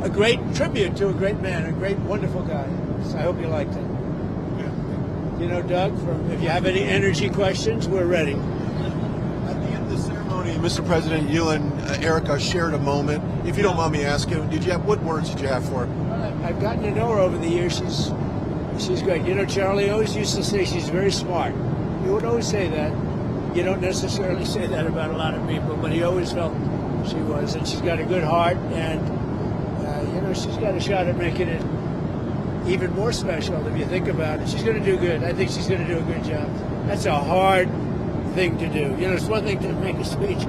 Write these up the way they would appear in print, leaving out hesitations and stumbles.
a great tribute to a great man, a great, wonderful guy. So I hope you liked it. Yeah. You know, Doug, if you have any energy questions, we're ready. At the end of the ceremony, Mr. President, you and Erica shared a moment. If you don't mind me asking, what words did you have for her? I've gotten to know her over the years. She's great. You know, Charlie always used to say she's very smart. He would always say that. You don't necessarily say that about a lot of people, but he always felt she was. And she's got a good heart, and, you know, she's got a shot at making it even more special if you think about it. She's going to do good. I think she's going to do a good job. That's a hard thing to do. You know, it's one thing to make a speech,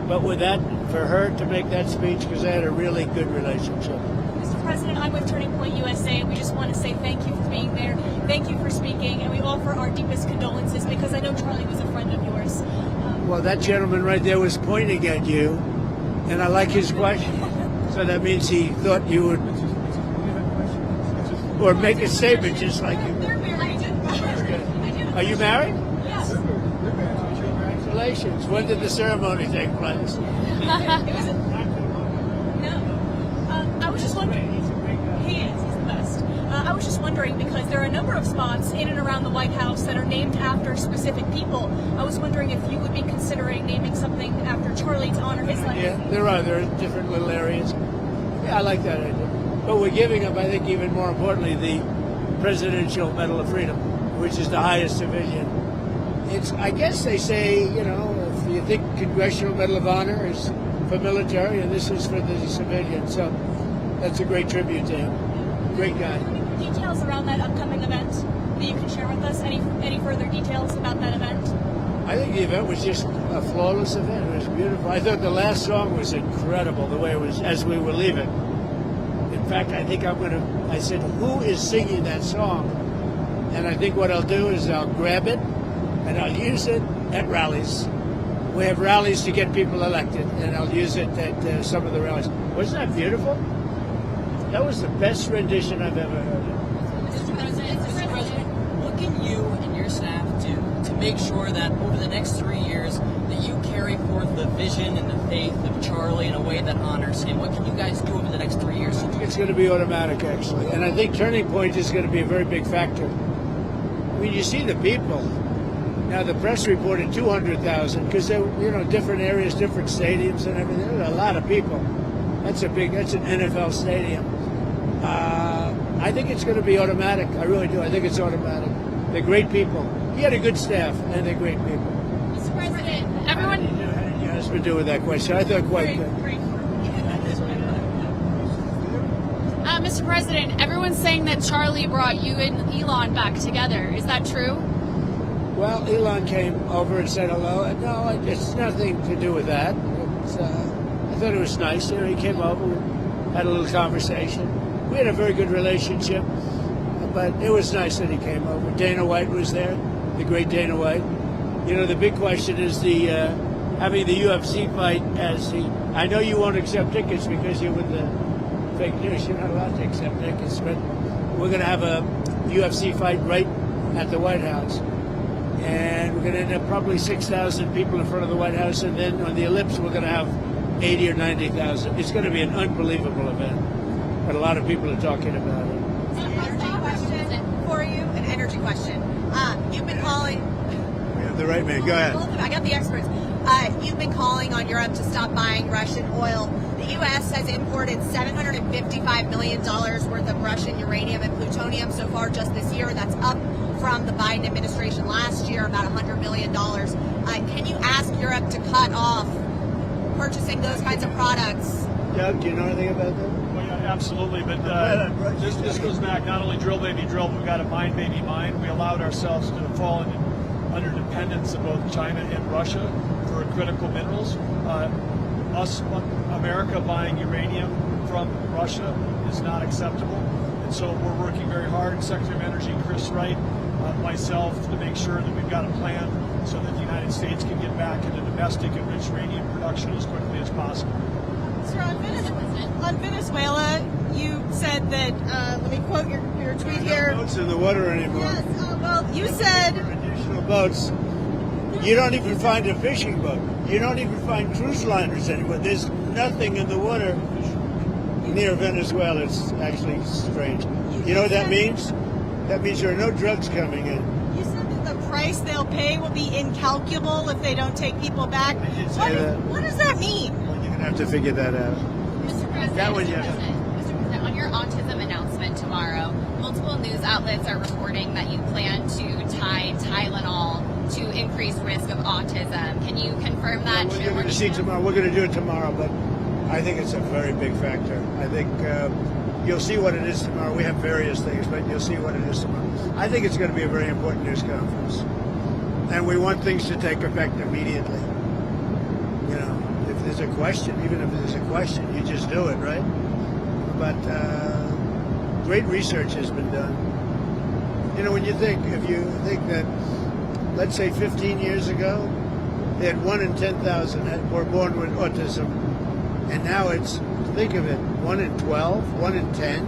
but with that, for her to make that speech, because they had a really good relationship. Mr. President, I'm with Turning Point USA. We just want to say thank you for being there. Thank you for speaking, and we offer our deepest condolences because I know Charlie was a friend of yours. Well, that gentleman right there was pointing at you, and I like his question. So that means he thought you would, or make a statement just like you. They're married. Are you married? Yes. Congratulations. When did the ceremony take place? I was just wondering. He is. He's the best. I was just wondering because there are a number of spots in and around the White House that are named after specific people. I was wondering if you would be considering naming something after Charlie to honor his life. Yeah, there are different little areas. Yeah, I like that idea. But we're giving him, I think, even more importantly, the Presidential Medal of Freedom, which is the highest division. It's, I guess they say, you know, if you think Congressional Medal of Honor is for military, and this is for the civilian, so that's a great tribute to him. Great guy. Any details around that upcoming event that you can share with us? Any further details about that event? I think the event was just a flawless event. It was beautiful. I thought the last song was incredible, the way it was as we were leaving. In fact, I think I said, who is singing that song? And I think what I'll do is I'll grab it and I'll use it at rallies. We have rallies to get people elected, and I'll use it at some of the rallies. Wasn't that beautiful? That was the best rendition I've ever heard. Mr. President, what can you and your staff do to make sure that over the next 3 years that you carry forth the vision and the faith of Charlie in a way that honors him? What can you guys do over the next 3 years? I think it's going to be automatic, actually. And I think Turning Point is going to be a very big factor. I mean, you see the people. Now, the press reported 200,000 because they're, you know, different areas, different stadiums and everything. There are a lot of people. That's an NFL stadium. I think it's going to be automatic. I really do. I think it's automatic. They're great people. He had a good staff, and they're great people. Mr. President, everyone... How did your husband do with that question? I thought quite good. Mr. President, everyone's saying that Charlie brought you and Elon back together. Is that true? Well, Elon came over and said hello. No, it's nothing to do with that. I thought it was nice. You know, he came over, we had a little conversation. We had a very good relationship, but it was nice that he came over. Dana White was there, the great Dana White. You know, the big question is having the UFC fight as the... I know you won't accept tickets because you're with the fake news. You're not allowed to accept tickets, but we're going to have a UFC fight right at the White House. And we're going to end up probably 6,000 people in front of the White House, and then on the ellipse we're going to have 80 or 90,000. It's going to be an unbelievable event, but a lot of people are talking about it. Question for you, an energy question. You've been calling... We have the right man. Go ahead. I got the experts. You've been calling on Europe to stop buying Russian oil. The U.S. has imported $755 million worth of Russian uranium and plutonium so far just this year. That's up from the Biden administration last year, about $100 million. Can you ask Europe to cut off purchasing those kinds of products? Doug, do you know anything about that? Well, yeah, absolutely, but this goes back not only drill, baby, drill, but we've got to mine, baby, mine. We allowed ourselves to fall under dependence of both China and Russia for critical minerals. America buying uranium from Russia is not acceptable. And so we're working very hard, Secretary of Energy Chris Wright, myself, to make sure that we've got a plan so that the United States can get back into domestic enriched uranium production as quickly as possible. Sir, on Venezuela, you said that, let me quote your tweet here. No boats in the water anymore. Yes, well, you said... Additional boats. You don't even find a fishing boat. You don't even find cruise liners anymore. There's nothing in the water. near Venezuela, it's actually strange. You know what that means? That means there are no drugs coming in. You said that the price they'll pay will be incalculable if they don't take people back. What does that mean? Well, you're going to have to figure that out. Mr. President, That one, Mr. yes. President, on your autism announcement tomorrow, multiple news outlets are reporting that you plan to tie Tylenol to increase risk of autism. Can you confirm that? Well, you're going to see tomorrow. We're going to do it tomorrow, but I think it's a very big factor. I think you'll see what it is tomorrow. We have various things, but you'll see what it is tomorrow. I think it's going to be a very important news conference, and we want things to take effect immediately. You know, if there's a question, even if there's a question, you just do it, right? But great research has been done. You know, when you think, if you think that, let's say 15 years ago, they had 1 in 10,000 were born with autism, and now it's, think of it, 1 in 12, 1 in 10.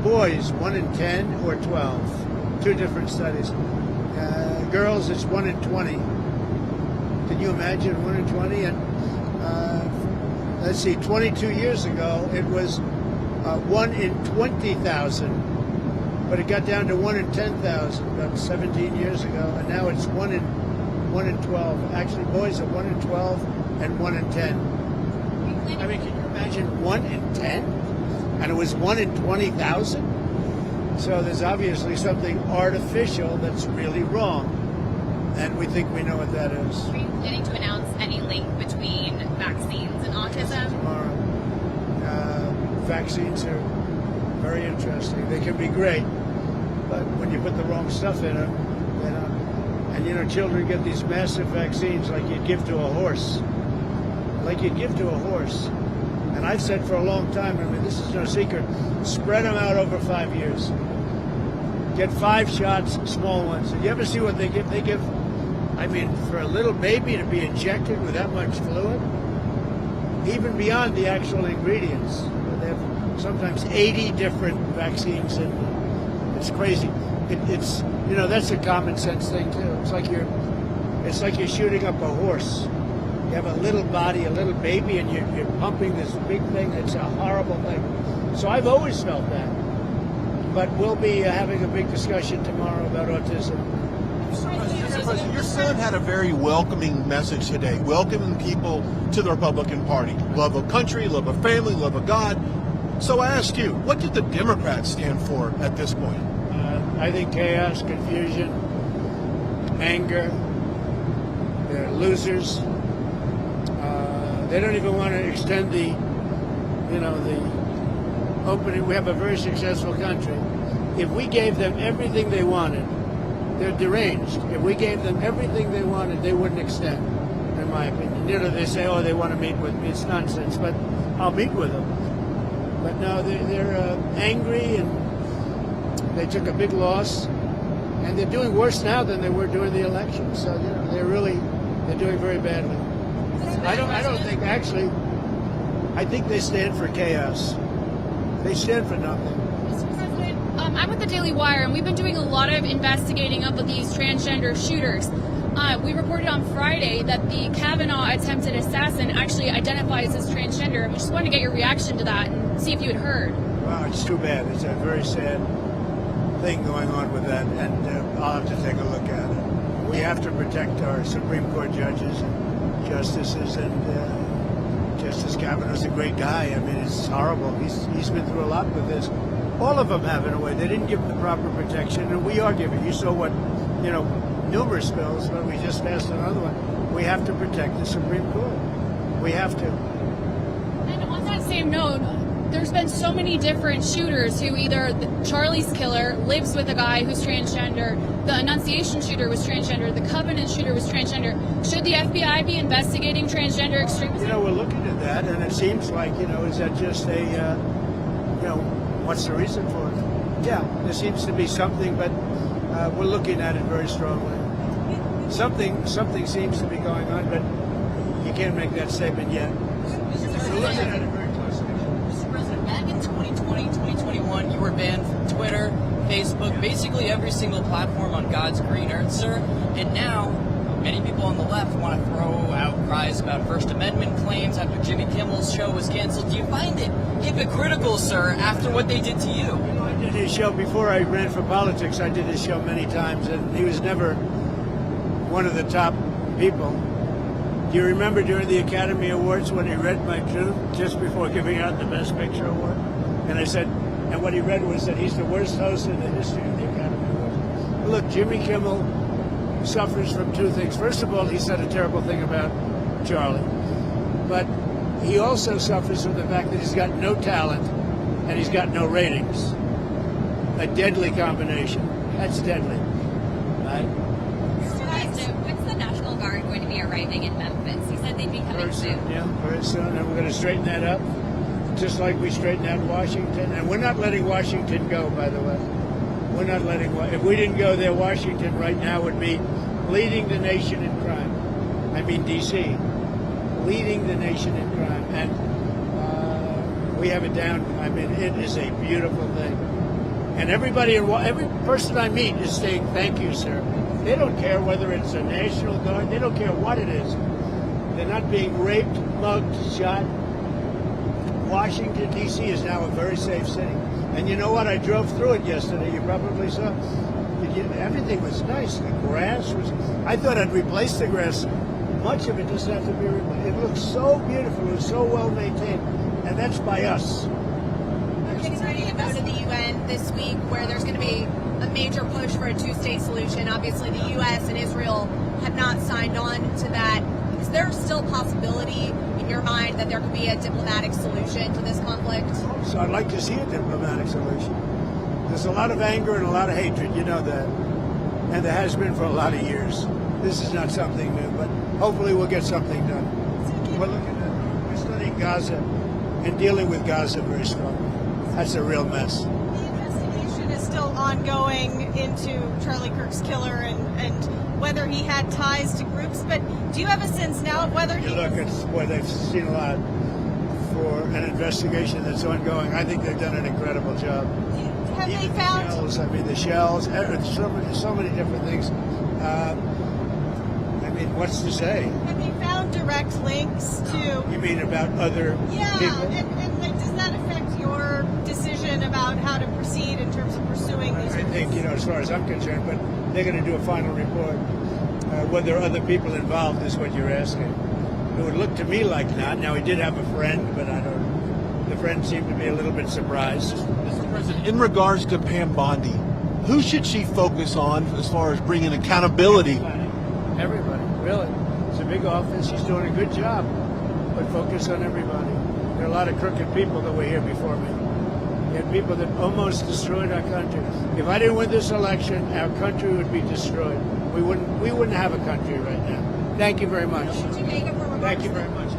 Boys, 1 in 10 or 12. Two different studies. Girls, it's 1 in 20. Can you imagine 1 in 20? And let's see, 22 years ago, it was 1 in 20,000, but it got down to 1 in 10,000 about 17 years ago, and now it's 1 in 12. Actually, boys are 1 in 12 and 1 in 10. I mean, can you imagine 1 in 10? And it was 1 in 20,000? So there's obviously something artificial that's really wrong, and we think we know what that is. Are you planning to announce any link between vaccines and autism? Tomorrow. Vaccines are very interesting. They can be great, but when you put the wrong stuff in them, you know, and you know, children get these massive vaccines like you'd give to a horse. Like you'd give to a horse. And I've said for a long time, I mean, this is no secret, spread them out over 5 years. Get 5 shots, small ones. You ever see what they give? They give, I mean, for a little baby to be injected with that much fluid, even beyond the actual ingredients. They have sometimes 80 different vaccines, and it's crazy. It's, you know, that's a common sense thing too. It's like you're shooting up a horse. You have a little body, a little baby, and you're pumping this big thing. It's a horrible thing. So I've always felt that. But we'll be having a big discussion tomorrow about autism. Your son had a very welcoming message today, welcoming people to the Republican Party. Love of country, love of family, love of God. So I ask you, what did the Democrats stand for at this point? I think chaos, confusion, anger. They're losers. They don't even want to extend the, you know, the opening. We have a very successful country. If we gave them everything they wanted, they're deranged. If we gave them everything they wanted, they wouldn't extend, in my opinion. You know, they say, oh, they want to meet with me. It's nonsense, but I'll meet with them. But no, they're angry, and they took a big loss, and they're doing worse now than they were during the election. So, you know, they're doing very badly. I don't think, actually, I think they stand for chaos. They stand for nothing. Mr. President, I'm with the Daily Wire, and we've been doing a lot of investigating of these transgender shooters. We reported on Friday that the Kavanaugh attempted assassin actually identifies as transgender, and we just wanted to get your reaction to that and see if you had heard. Well, it's too bad. It's a very sad thing going on with that, and I'll have to take a look at it. We have to protect our Supreme Court judges and justices, and Justice Kavanaugh's a great guy. I mean, it's horrible. He's been through a lot with this. All of them have, in a way. They didn't give him the proper protection, and we are giving. You saw what, you know, numerous bills, but we just passed another one. We have to protect the Supreme Court. We have to. And on that same note, there's been so many different shooters who either Charlie's killer lives with a guy who's transgender, the Annunciation shooter was transgender, the Covenant shooter was transgender. Should the FBI be investigating transgender extremism? You know, we're looking at that, and it seems like, you know, is that just a, you know, what's the reason for it? Yeah, there seems to be something, but we're looking at it very strongly. Something seems to be going on, but you can't make that statement yet. We're looking at it very closely. Mr. President, back in 2020, 2021, you were banned from Twitter, Facebook, basically every single platform on God's green earth, sir. And now, many people people on the left want to throw out cries about First Amendment claims after Jimmy Kimmel's show was canceled. Do you find it hypocritical, sir, after what they did to you? I did his show before I ran for politics. I did his show many times, and he was never one of the top people. Do you remember during the Academy Awards when he read my truth just before giving out the Best Picture Award? And I said, and what he read was that he's the worst host in the history of the Academy Awards. Look, Jimmy Kimmel suffers from two things. First of all, he said a terrible thing about Charlie. But he also suffers from the fact that he's got no talent and he's got no ratings. A deadly combination. That's deadly. Right? When's the National Guard going to be arriving in Memphis? He said they'd be coming soon. Yeah, very soon. And we're going to straighten that up, just like we straightened out Washington. And we're not letting Washington go, by the way. We're not letting. If we didn't go there, Washington right now would be leading the nation in crime. I mean, D.C. leading the nation in crime. And we have it down. I mean, it is a beautiful thing. And every person I meet is saying, thank you, sir. They don't care whether it's a National Guard. They don't care what it is. They're not being raped, mugged, shot. Washington, D.C. is now a very safe city. And you know what? I drove through it yesterday. You probably saw. Everything was nice. The grass was... I thought I'd replace the grass. Much of it doesn't have to be replaced. It looks so beautiful. It was so well maintained. And that's by us. We're getting ready to go to the UN this week where there's going to be a major push for a two-state solution. Obviously, the U.S. and Israel have not signed on to that. Is there still a possibility in your mind that there could be a diplomatic solution to this conflict? So I'd like to see a diplomatic solution. There's a lot of anger and a lot of hatred, you know that. And there has been for a lot of years. This is not something new, but hopefully we'll get something done. We're studying Gaza and dealing with Gaza very strongly. That's a real mess. The investigation is still ongoing into Charlie Kirk's killer and whether he had ties to groups, but do you have a sense now of whether he... Look, they've seen a lot for an investigation that's ongoing. I think they've done an incredible job. Have they found... The shells, so many different things. I mean, what's to say? Have they found direct links to... You mean about other people? And like, does that affect your decision about how to proceed in terms of pursuing these? I think, as far as I'm concerned, but they're going to do a final report. Whether other people involved is what you're asking. It would look to me like not. Now, he did have a friend, but I don't... The friend seemed to be a little bit surprised. Mr. President, in regards to Pam Bondi, who should she focus on as far as bringing accountability? Everybody, really. It's a big office. She's doing a good job. But focus on everybody. There are a lot of crooked people that were here before me. You had people that almost destroyed our country. If I didn't win this election, our country would be destroyed. We wouldn't have a country right now. Thank you very much. Thank you very much. Thank you very much.